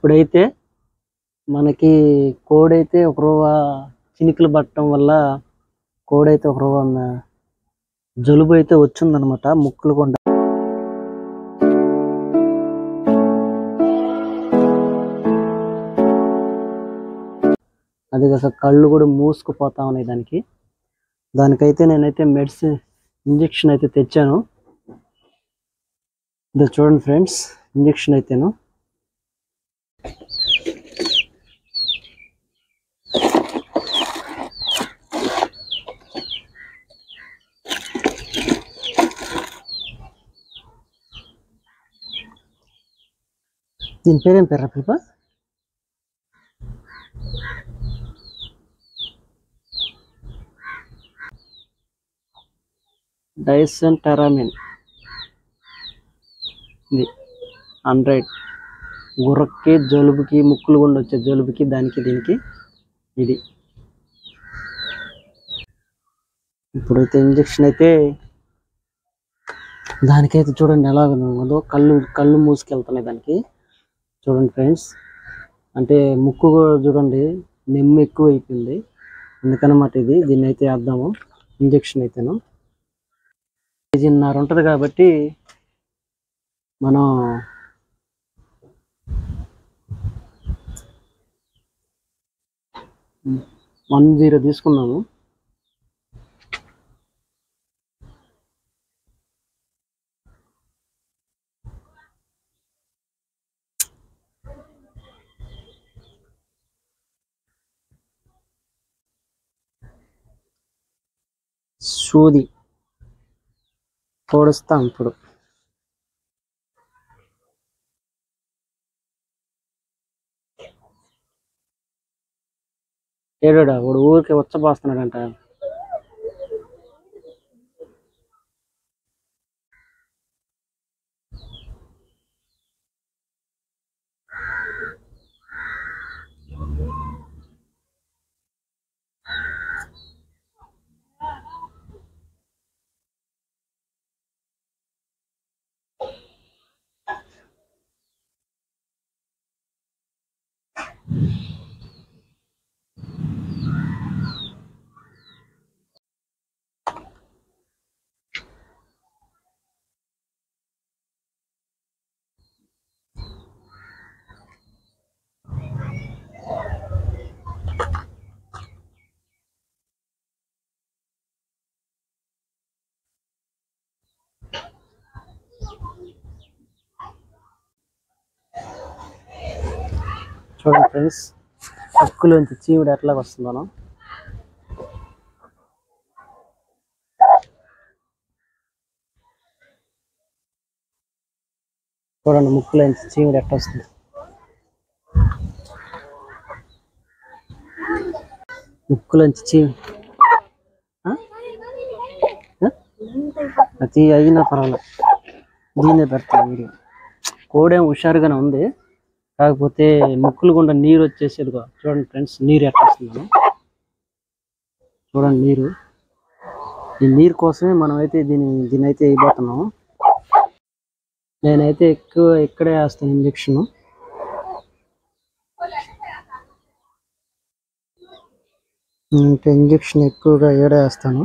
ఇప్పుడైతే మనకి కోడైతే ఒక రవ్వ చినుకులు పట్టడం వల్ల కోడైతే ఒక రవ్వ జలుబు అయితే వచ్చిందనమాట. ముక్కులు కొండ అది కాక కళ్ళు కూడా మూసుకుపోతా ఉన్నాయి దానికైతే నేనైతే మెడిసిన్ ఇంజెక్షన్ అయితే తెచ్చాను. ఇది చూడండి ఫ్రెండ్స్, ఇంజెక్షన్ అయితేను దీని పేరేం పేరు పిలుప? డైసెంటెరామిన్. ఇది 100 గుర్రకి, జలుబుకి, ముక్కులు గుండా వచ్చే జలుబుకి, దీనికి ఇది. ఇప్పుడైతే ఇంజెక్షన్ అయితే దానికైతే చూడండి ఎలాగో కళ్ళు మూసుకెళ్తున్నాయి దానికి. చూడండి ఫ్రెండ్స్, అంటే ముక్కు కూడా చూడండి నెమ్ము ఎక్కువ అయిపోయింది. అందుకనమాట దీన్ని అయితే వేద్దాము ఇంజెక్షన్ అయితేను. 1.5 kg ఉంటుంది కాబట్టి మనం 10 తీసుకున్నాము. సూది పొడుస్తాం ఇప్పుడు. ఏడా వాడు ఊరికే వచ్చపోస్తున్నాడంట. చూడండి ఫ్రెండ్స్, ముక్కులోంచి చీవుడు ఎట్లా వస్తుందనో. చూడండి ముక్కులోంచి చీవుడు ఎట్లా వస్తుంది. ముక్కులోంచి చీవుడు ప్రతి అయినా పర్వాలేదు, దీన్నే పెడతాను వీడియో. కోడేం హుషారుగానే ఉంది, కాకపోతే ముక్కులు గుండా నీరు వచ్చేసేది. చూడండి ఫ్రెండ్స్, నీరు ఎట్లా వస్తుందనో చూడండి. ఈ నీరు కోసమే మనం అయితే దీన్ని అయితే వేయబోతున్నాము. నేనైతే ఇక్కడే వేస్తాను ఇంజక్షన్. ఇంకా ఇంజక్షన్ ఎక్కువగా ఏడే వేస్తాను.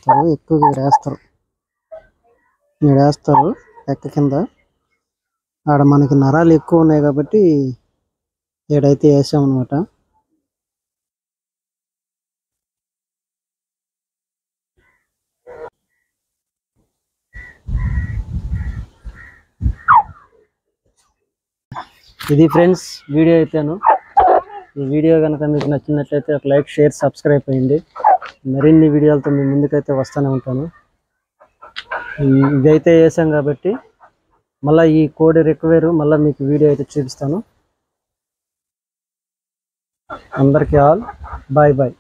వేస్తారు, ఎక్కువగా వేస్తారు. వేస్తారు ఎక్క కింద. ఆడ మనకి నరాలు ఎక్కువ ఉన్నాయి కాబట్టి ఏడైతే వేసామన్నమాట. ఇది ఫ్రెండ్స్ వీడియో అయితేను. ఈ వీడియో కనుక మీకు నచ్చినట్లయితే ఒక లైక్, షేర్, సబ్స్క్రైబ్ అయ్యండి. మరిన్ని వీడియోలతో మీ ముందుకైతే వస్తూనే ఉంటాను. ఇదైతే వేసాం కాబట్టి మళ్ళీ ఈ కోడి రిక్వైర్ మళ్ళీ మీకు వీడియో అయితే చూపిస్తాను. అందరికీ ఆల్ బాయ్ బాయ్.